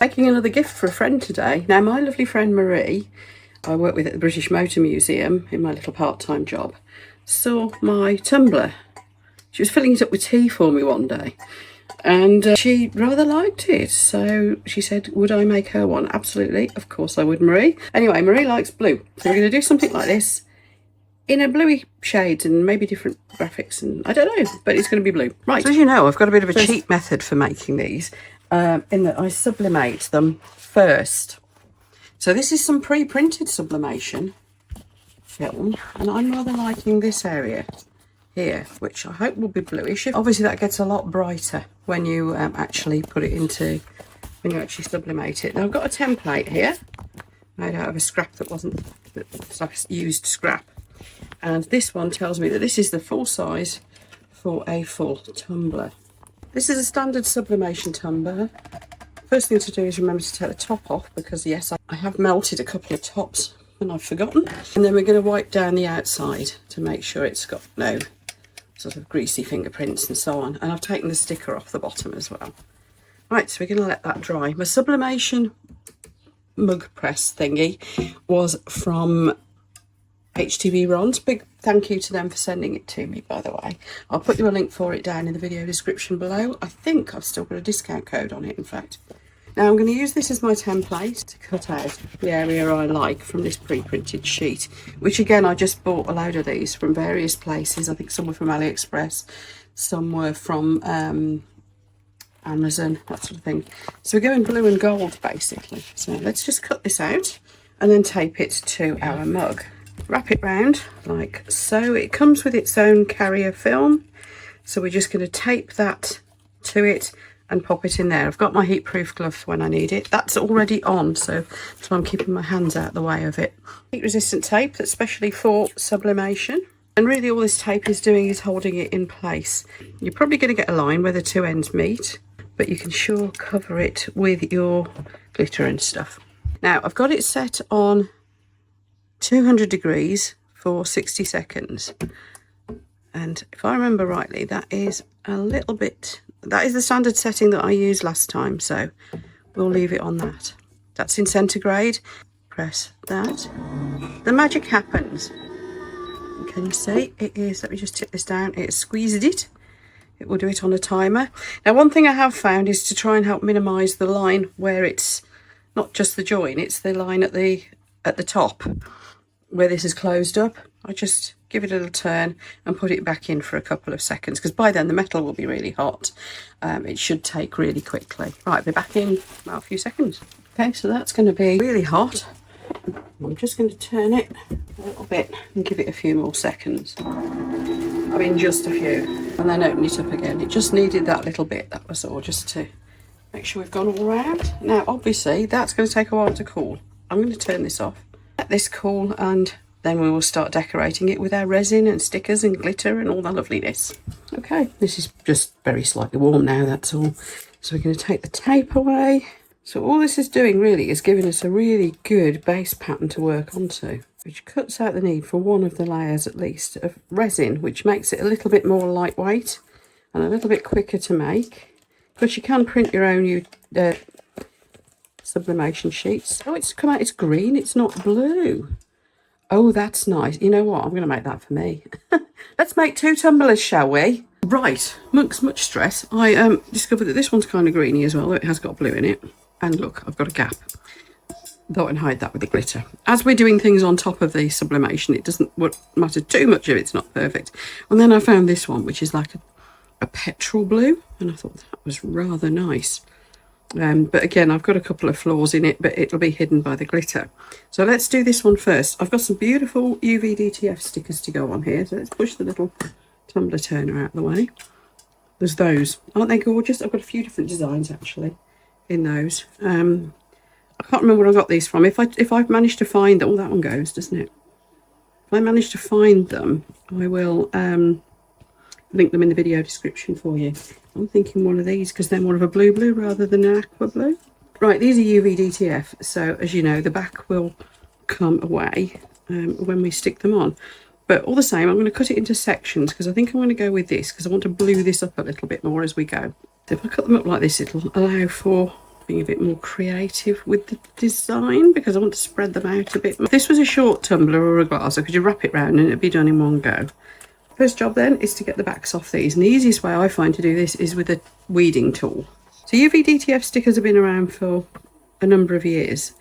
Making another gift for a friend today. Now, my lovely friend Marie, I work with at the British Motor Museum in my little part-time job, saw my tumbler. She was filling it up with tea for me one day, and she rather liked it, so she said, would I make her one? Absolutely, of course I would, Marie. Anyway, Marie likes blue, so we're going to do something like this in a bluey shade and maybe different graphics, and I don't know, but it's going to be blue. Right, so as you know, I've got a bit of a cheap method for making these, in that I sublimate them first. So this is some pre-printed sublimation film, and I'm rather liking this area here, which I hope will be bluish. Obviously that gets a lot brighter when you actually put it into, when you actually sublimate it. Now I've got a template here made out of a scrap that wasn't, it's like used scrap, and this one tells me that this is the full size for a full tumbler. This is a standard sublimation tumbler. First thing to do is remember to take the top off, because yes, I have melted a couple of tops and I've forgotten. And then we're going to wipe down the outside to make sure it's got no sort of greasy fingerprints and so on. And I've taken the sticker off the bottom as well. Right, so we're going to let that dry. My sublimation mug press thingy was from HTV Ron's. Big thank you to them for sending it to me, by the way. I'll put you a link for it down in the video description below. I think I've still got a discount code on it, in fact. Now I'm going to use this as my template to cut out the area I like from this pre-printed sheet, which again, I just bought a load of these from various places. I think some were from AliExpress, some were from Amazon, that sort of thing. So we're going blue and gold basically. So let's just cut this out and then tape it to our mug. Wrap it round like so. It comes with its own carrier film, so we're just going to tape that to it and pop it in there. I've got my heat proof gloves when I need it. That's already on, so I'm keeping my hands out of the way of it. Heat resistant tape that's specially for sublimation, and really all this tape is doing is holding it in place. You're probably going to get a line where the two ends meet, but you can sure cover it with your glitter and stuff. Now I've got it set on 200 degrees for 60 seconds, and if I remember rightly, that is a little bit, that is the standard setting that I used last time, so we'll leave it on that. That's in centigrade. Press that, the magic happens. Can you see? It is, let me just tip this down, it squeezed it. It will do it on a timer. Now one thing I have found is to try and help minimize the line where it's not just the join, it's the line at the top where this is closed up. I just give it a little turn and put it back in for a couple of seconds, because by then the metal will be really hot. It should take really quickly. Right, I'll be back in about a few seconds. Okay, so that's going to be really hot. I'm just going to turn it a little bit and give it a few more seconds. I mean, just a few, and then open it up again. It just needed that little bit, that was all, just to make sure we've gone all round. Now obviously that's going to take a while to cool. I'm going to turn this off, let this cool, and then we will start decorating it with our resin and stickers and glitter and all that loveliness. Okay, this is just very slightly warm now, that's all. So we're going to take the tape away. So all this is doing really is giving us a really good base pattern to work onto, which cuts out the need for one of the layers at least of resin, which makes it a little bit more lightweight and a little bit quicker to make. But you can print your own sublimation sheets. Oh, it's come out, it's green, it's not blue. Oh, that's nice. You know what? I'm going to make that for me. Let's make two tumblers, shall we? Right, amongst much stress, I discovered that this one's kind of greeny as well, though it has got blue in it. And look, I've got a gap. Thought I'd hide that with the glitter. As we're doing things on top of the sublimation, it doesn't matter too much if it's not perfect. And then I found this one, which is like a petrol blue, and I thought that was rather nice. But again, I've got a couple of flaws in it, but it'll be hidden by the glitter. So let's do this one first. I've got some beautiful UV DTF stickers to go on here. So let's push the little tumbler turner out of the way. There's those. Aren't they gorgeous? I've got a few different designs actually in those. I can't remember where I got these from. If I've managed to find them, oh, that one goes, doesn't it? If I manage to find them, I will link them in the video description for you. I'm thinking one of these, because they're more of a blue rather than an aqua blue. Right, these are UV DTF, so as you know, the back will come away when we stick them on. But all the same, I'm going to cut it into sections, because I think I'm going to go with this, because I want to blue this up a little bit more as we go. So if I cut them up like this, it'll allow for being a bit more creative with the design because I want to spread them out a bit more. If this was a short tumbler or a glass, I could just wrap it round and it'd be done in one go. First job then is to get the backs off these, and the easiest way I find to do this is with a weeding tool. So UV DTF stickers have been around for a number of years,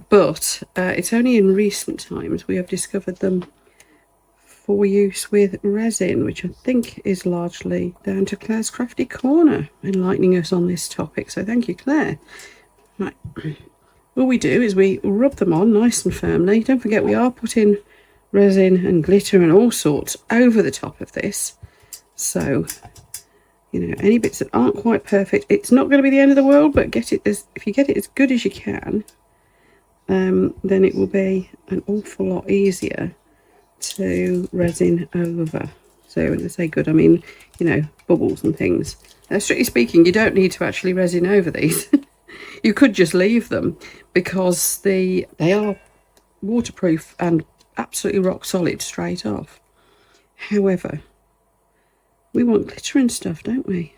but it's only in recent times we have discovered them for use with resin, which I think is largely down to Claire's Crafty Corner enlightening us on this topic, so thank you, Claire. Right, all we do is we rub them on nice and firmly. Don't forget we are putting resin and glitter and all sorts over the top of this, so you know, any bits that aren't quite perfect, it's not going to be the end of the world, but if you get it as good as you can, then it will be an awful lot easier to resin over. So when I say good, I mean, you know, bubbles and things. Now, strictly speaking, you don't need to actually resin over these. You could just leave them because they are waterproof and absolutely rock solid straight off. However, we want glitter and stuff, don't we?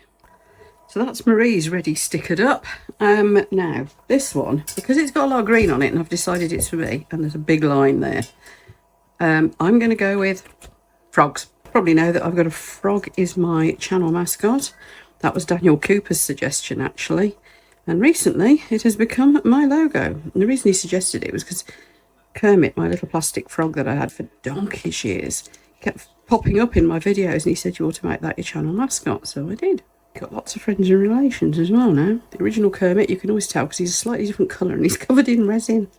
So that's Marie's ready stickered up. Now this one, because it's got a lot of green on it and I've decided it's for me, and there's a big line there, I'm going to go with frogs. Probably know that I've got a frog is my channel mascot. That was Daniel Cooper's suggestion actually, and recently it has become my logo. And the reason he suggested it was because Kermit, my little plastic frog that I had for donkey's years, kept popping up in my videos, and he said you ought to make that your channel mascot, so I did. Got lots of friends and relations as well now. The original Kermit, you can always tell because he's a slightly different colour and he's covered in resin.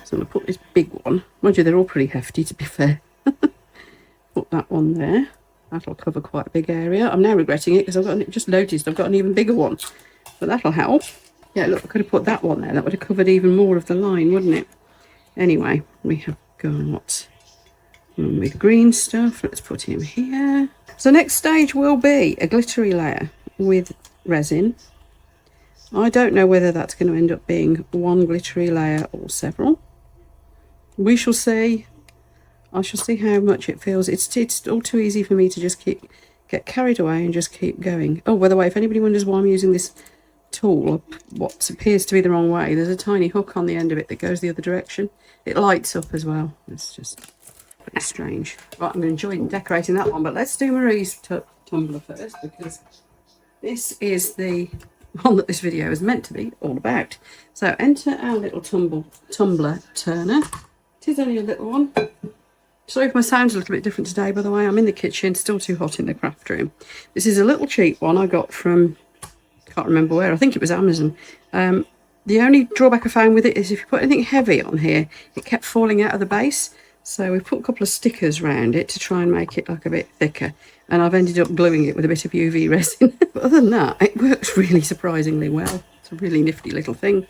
So I'm going to put this big one. Mind you, they're all pretty hefty to be fair. Put that one there. That'll cover quite a big area. I'm now regretting it because I've just noticed I've got an even bigger one. But that'll help. Yeah, look, I could have put that one there. That would have covered even more of the line, wouldn't it? Anyway, we have got with green stuff. Let's put him here. So next stage will be a glittery layer with resin. I don't know whether that's going to end up being one glittery layer or several. We shall see. I shall see how much it feels. It's all too easy for me to just get carried away and just keep going. Oh, by the way, if anybody wonders why I'm using this tool, what appears to be the wrong way, there's a tiny hook on the end of it that goes the other direction. It lights up as well. It's just pretty strange. Right, I'm going to enjoy decorating that one, but let's do Marie's tumbler first, because this is the one that this video is meant to be all about. So enter our little tumbler turner. It is only a little one. Sorry if my sound's a little bit different today, by the way. I'm in the kitchen, still too hot in the craft room. This is a little cheap one I got from, can't remember where, I think it was Amazon. The only drawback I found with it is if you put anything heavy on here, it kept falling out of the base. So we put a couple of stickers around it to try and make it like a bit thicker. And I've ended up gluing it with a bit of UV resin. But other than that, it works really surprisingly well. It's a really nifty little thing.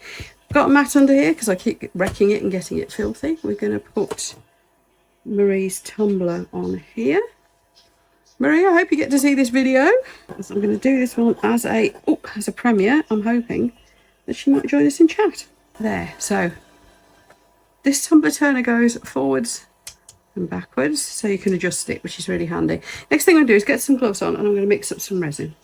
Got a mat under here because I keep wrecking it and getting it filthy. We're going to put Marie's tumbler on here. Marie, I hope you get to see this video. So I'm going to do this one as a premiere. I'm hoping that she might join us in chat. There, so this tumbler turner goes forwards and backwards, so you can adjust it, which is really handy. Next thing I'm going to do is get some gloves on, and I'm going to mix up some resin.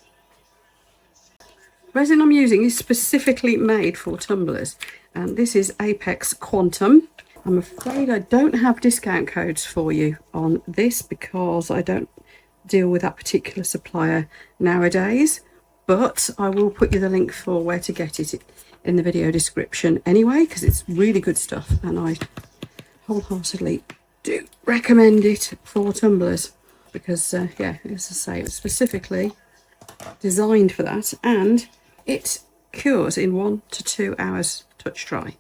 Resin I'm using is specifically made for tumblers, and this is Apex Quantum. I'm afraid I don't have discount codes for you on this because I don't deal with that particular supplier nowadays, but I will put you the link for where to get it in the video description anyway, because it's really good stuff and I wholeheartedly do recommend it for tumblers because yeah, as I say, it's specifically designed for that, and it cures in 1 to 2 hours touch dry.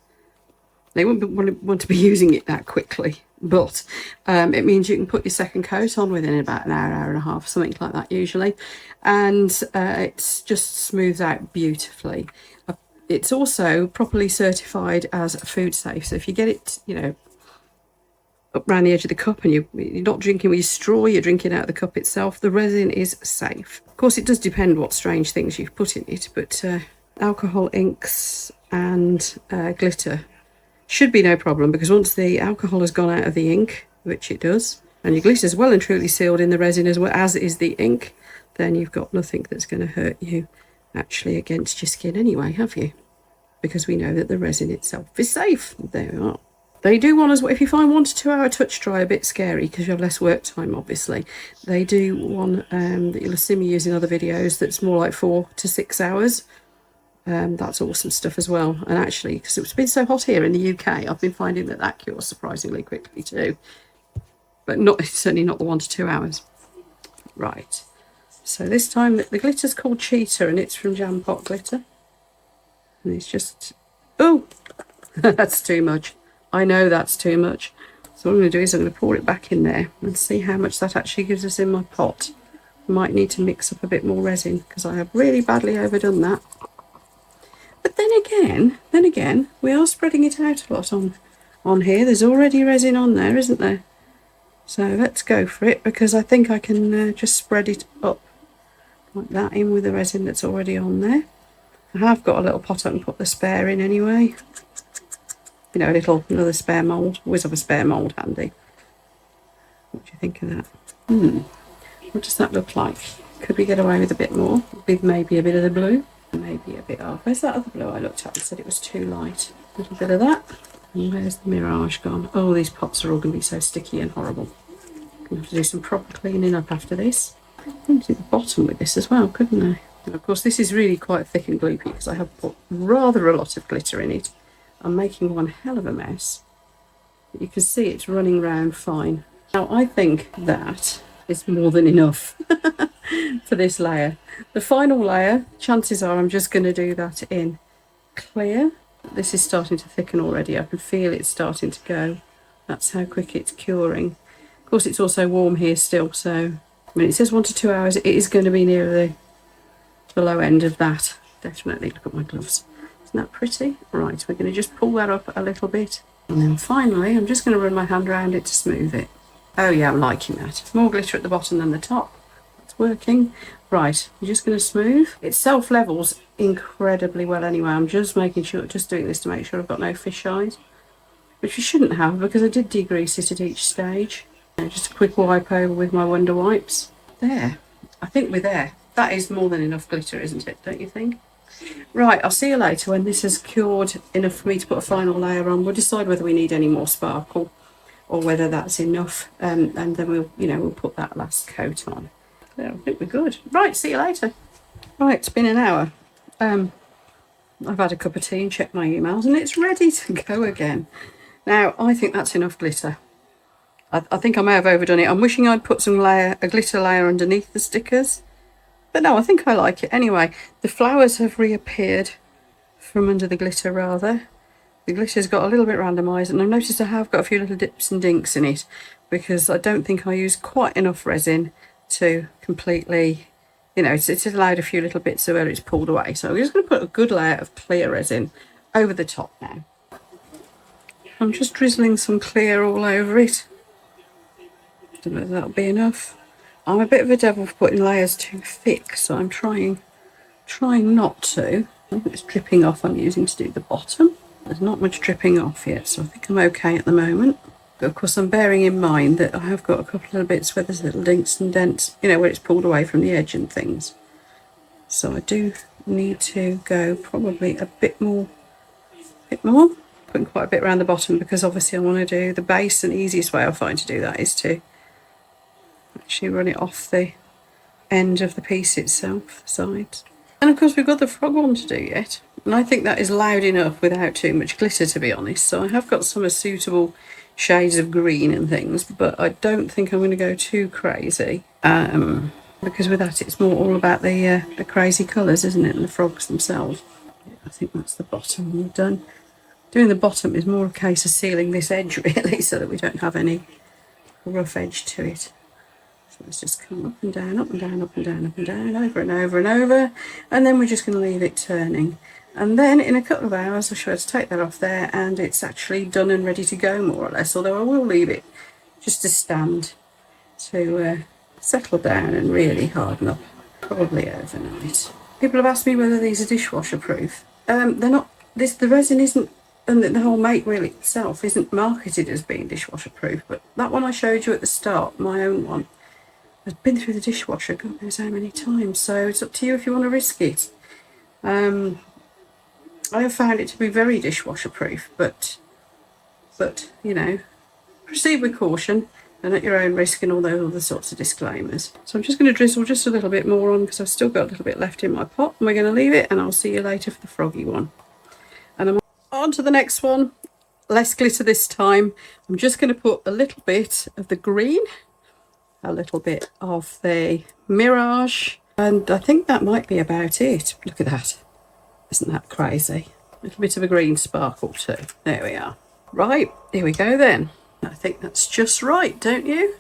They wouldn't want to be using it that quickly, but it means you can put your second coat on within about an hour, hour and a half, something like that usually, and it's just smooths out beautifully. It's also properly certified as food safe, so if you get it, you know, up around the edge of the cup and you're not drinking with your straw, you're drinking out of the cup itself, the resin is safe. Of course, it does depend what strange things you've put in it, but alcohol inks and glitter should be no problem, because once the alcohol has gone out of the ink, which it does, and your glitter is well and truly sealed in the resin as well as is the ink, then you've got nothing that's going to hurt you actually against your skin anyway, have you? because we know that the resin itself is safe. There we are. They do want us, if you find 1 to 2 hour touch dry a bit scary because you have less work time, obviously, they do one that you'll see me use in other videos that's more like 4 to 6 hours. That's awesome stuff as well. And actually, because it's been so hot here in the UK, I've been finding that that cures surprisingly quickly too. But certainly not the 1 to 2 hours. Right. So this time the glitter's called Cheetah and it's from Jam Pot Glitter. And it's just, oh, that's too much. I know that's too much. So what I'm going to do is I'm going to pour it back in there and see how much that actually gives us in my pot. I might need to mix up a bit more resin because I have really badly overdone that. But then again, we are spreading it out a lot on here. There's already resin on there, isn't there? So let's go for it because I think I can just spread it up like that in with the resin that's already on there. I have got a little pot I can put the spare in anyway. You know, another spare mould. Always have a spare mould handy. What do you think of that? What does that look like? Could we get away with a bit more? With maybe a bit of the blue? Maybe a bit of... Where's that other blue I looked at and said it was too light? A little bit of that. And where's the Mirage gone? Oh, these pots are all going to be so sticky and horrible. I'm going to have to do some proper cleaning up after this. I can do the bottom with this as well, couldn't I? And of course, this is really quite thick and gloopy because I have put rather a lot of glitter in it. I'm making one hell of a mess. But you can see it's running round fine. Now, I think that is more than enough for this layer. The final layer, chances are I'm just going to do that in clear. This is starting to thicken already. I can feel it starting to go. That's how quick it's curing. Of course, it's also warm here still, so I mean, it says 1 to 2 hours. It is going to be near the low end of that. Definitely. Look at my gloves. Isn't that pretty? Right, we're going to just pull that up a little bit. And then finally, I'm just going to run my hand around it to smooth it. Oh yeah, I'm liking that. More glitter at the bottom than the top. That's working. Right, I'm just going to smooth. It self-levels incredibly well anyway. I'm just making sure, just doing this to make sure I've got no fish eyes. Which we shouldn't have because I did degrease it at each stage. Just a quick wipe over with my Wonder Wipes. There. I think we're there. That is more than enough glitter, isn't it? Don't you think? Right, I'll see you later when this has cured enough for me to put a final layer on. We'll decide whether we need any more sparkle or whether that's enough, and then we'll put that last coat on. Yeah, I think we're good. Right, see you later. Right, it's been an hour. I've had a cup of tea and checked my emails and it's ready to go again. Now, I think that's enough glitter. I think I may have overdone it. I'm wishing I'd put a glitter layer underneath the stickers. But no, I think I like it. Anyway, the flowers have reappeared from under the glitter rather. The glitter's got a little bit randomised and I've noticed I have got a few little dips and dinks in it because I don't think I used quite enough resin to completely, it's allowed a few little bits of where it's pulled away. So I'm just going to put a good layer of clear resin over the top now. I'm just drizzling some clear all over it. Don't know if that'll be enough. I'm a bit of a devil for putting layers too thick, so I'm trying not to. I think it's dripping off I'm using to do the bottom. There's not much dripping off yet, so I think I'm okay at the moment. But of course I'm bearing in mind that I have got a couple of bits where there's little dinks and dents, where it's pulled away from the edge and things. So I do need to go probably a bit more. Putting quite a bit around the bottom because obviously I want to do the base, and the easiest way I find to do that is to actually run it off the end of the piece itself, the sides. And of course we've got the frog one to do yet, and I think that is loud enough without too much glitter, to be honest. So I have got some suitable shades of green and things, but I don't think I'm going to go too crazy because with that it's more all about the crazy colours, isn't it, and the frogs themselves. Yeah, I think that's the bottom all done. Doing the bottom is more a case of sealing this edge really, so that we don't have any rough edge to it. So let's just come up and down, up and down, up and down, up and down, over and over and over, and then we're just going to leave it turning. And then in a couple of hours I should be able to take that off there and it's actually done and ready to go more or less, although I will leave it just to stand to settle down and really harden up, probably overnight. People have asked me whether these are dishwasher proof. They're not. The resin isn't, and the whole make really itself isn't marketed as being dishwasher proof, but that one I showed you at the start, my own one, has been through the dishwasher God knows how many times, so it's up to you if you want to risk it. I have found it to be very dishwasher proof, but you know, proceed with caution and at your own risk and all those other sorts of disclaimers. So I'm just going to drizzle just a little bit more on because I've still got a little bit left in my pot, and we're going to leave it, and I'll see you later for the froggy one. And I'm on to the next one. Less glitter this time. I'm just going to put a little bit of the green, a little bit of the Mirage, and I think that might be about it. Look at that. Isn't that crazy? A little bit of a green sparkle too. There we are. Right, here we go then. I think that's just right, don't you?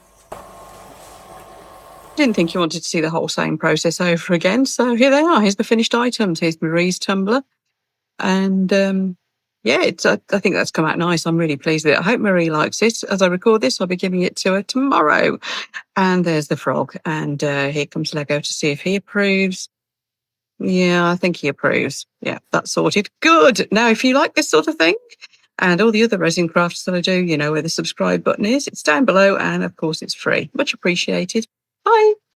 Didn't think you wanted to see the whole same process over again, so here they are. Here's the finished items. Here's Marie's tumbler, and yeah, I think that's come out nice. I'm really pleased with it. I hope Marie likes it. As I record this, I'll be giving it to her tomorrow. And there's the frog, and here comes Lego to see if he approves. Yeah, I think he approves. Yeah, that's sorted. Good. Now, if you like this sort of thing and all the other resin crafts that I do, you know where the subscribe button is. It's down below, and of course it's free. Much appreciated. Bye.